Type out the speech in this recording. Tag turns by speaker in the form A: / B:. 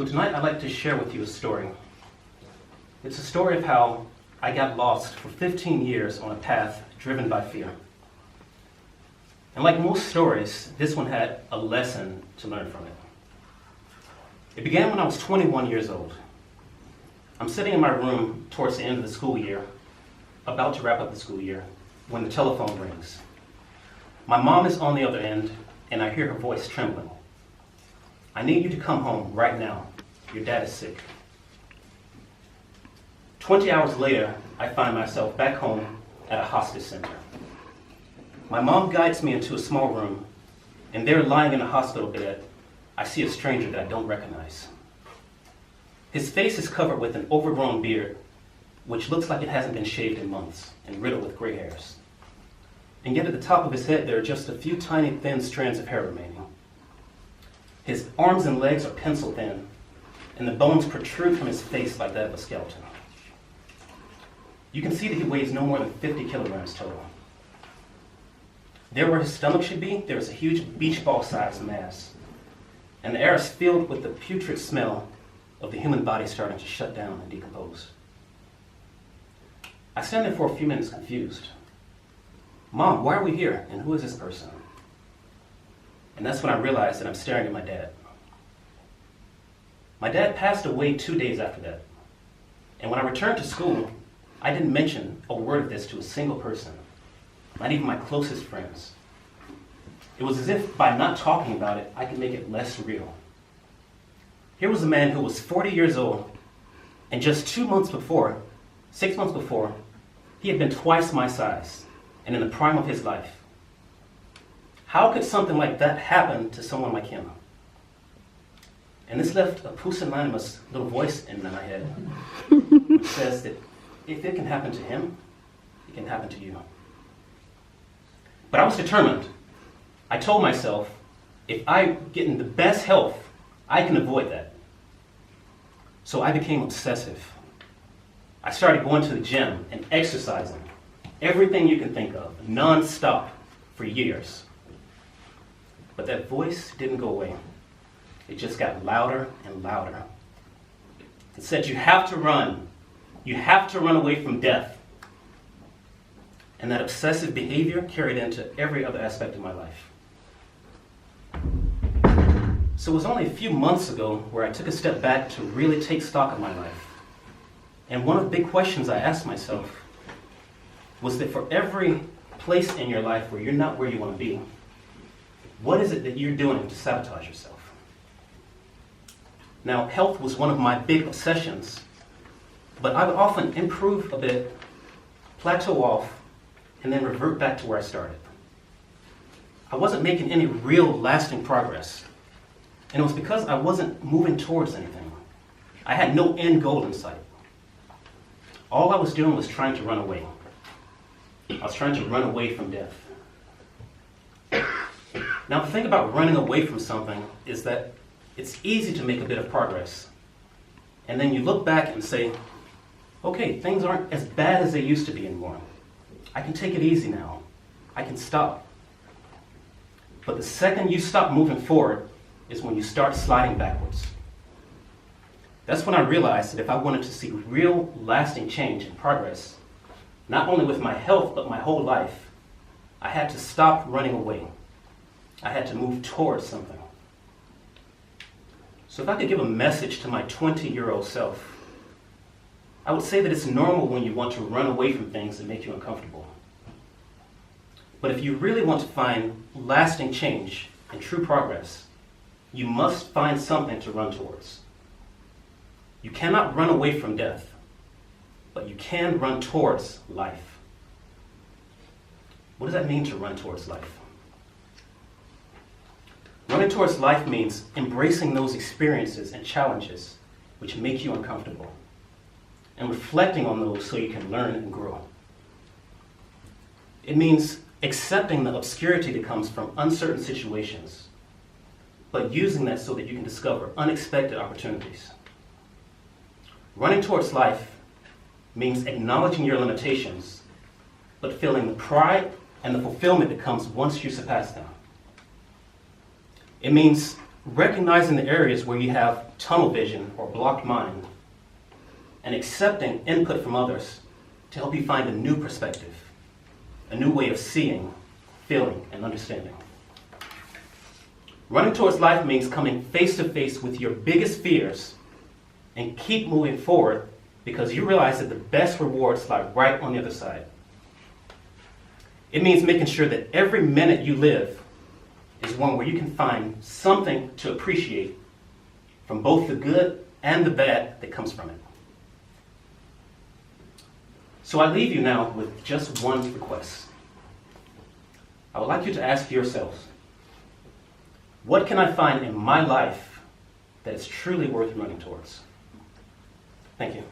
A: So tonight I'd like to share with you a story. It's a story of how I got lost for 15 years on a path driven by fear. And like most stories, this one had a lesson to learn from it. It began when I was 21 years old. I'm sitting in my room towards the end of the school year, about to wrap up the school year, when the telephone rings. My mom is on the other end, and I hear her voice trembling. "I need you to come home right now. Your dad is sick." 20 hours later, I find myself back home at a hospice center. My mom guides me into a small room, and there, lying in a hospital bed, I see a stranger that I don't recognize. His face is covered with an overgrown beard, which looks like it hasn't been shaved in months, and riddled with gray hairs. And yet at the top of his head, there are just a few tiny thin strands of hair remaining. His arms and legs are pencil thin, and the bones protrude from his face like that of a skeleton. You can see that he weighs no more than 50 kilograms total. There where his stomach should be, there is a huge beach ball-sized mass, and the air is filled with the putrid smell of the human body starting to shut down and decompose. I stand there for a few minutes confused. "Mom, why are we here, and who is this person?" And that's when I realize that I'm staring at my dad. My dad passed away 2 days after that. And when I returned to school, I didn't mention a word of this to a single person, not even my closest friends. It was as if by not talking about it, I could make it less real. Here was a man who was 40 years old, and just 6 months before, he had been twice my size and in the prime of his life. How could something like that happen to someone like him? And this left a pusillanimous little voice in my head, which says that if it can happen to him, it can happen to you. But I was determined. I told myself, if I get in the best health, I can avoid that. So I became obsessive. I started going to the gym and exercising, everything you can think of, non-stop, for years. But that voice didn't go away. It just got louder and louder. It said, "You have to run. You have to run away from death." And that obsessive behavior carried into every other aspect of my life. So it was only a few months ago where I took a step back to really take stock of my life. And one of the big questions I asked myself was that for every place in your life where you're not where you want to be, what is it that you're doing to sabotage yourself? Now, health was one of my big obsessions, but I would often improve a bit, plateau off, and then revert back to where I started. I wasn't making any real lasting progress, and it was because I wasn't moving towards anything. I had no end goal in sight. All I was doing was trying to run away. I was trying to run away from death. Now, the thing about running away from something is that it's easy to make a bit of progress. And then you look back and say, okay, things aren't as bad as they used to be anymore. I can take it easy now. I can stop. But the second you stop moving forward is when you start sliding backwards. That's when I realized that if I wanted to see real, lasting change and progress, not only with my health, but my whole life, I had to stop running away. I had to move towards something. So if I could give a message to my 20-year-old self, I would say that it's normal when you want to run away from things that make you uncomfortable. But if you really want to find lasting change and true progress, you must find something to run towards. You cannot run away from death, but you can run towards life. What does that mean to run towards life? Running towards life means embracing those experiences and challenges which make you uncomfortable, and reflecting on those so you can learn and grow. It means accepting the obscurity that comes from uncertain situations, but using that so that you can discover unexpected opportunities. Running towards life means acknowledging your limitations, but feeling the pride and the fulfillment that comes once you surpass them. It means recognizing the areas where you have tunnel vision or blocked mind, and accepting input from others to help you find a new perspective, a new way of seeing, feeling, and understanding. Running towards life means coming face to face with your biggest fears and keep moving forward because you realize that the best rewards lie right on the other side. It means making sure that every minute you live is one where you can find something to appreciate from both the good and the bad that comes from it. So I leave you now with just one request. I would like you to ask yourselves, what can I find in my life that is truly worth running towards? Thank you.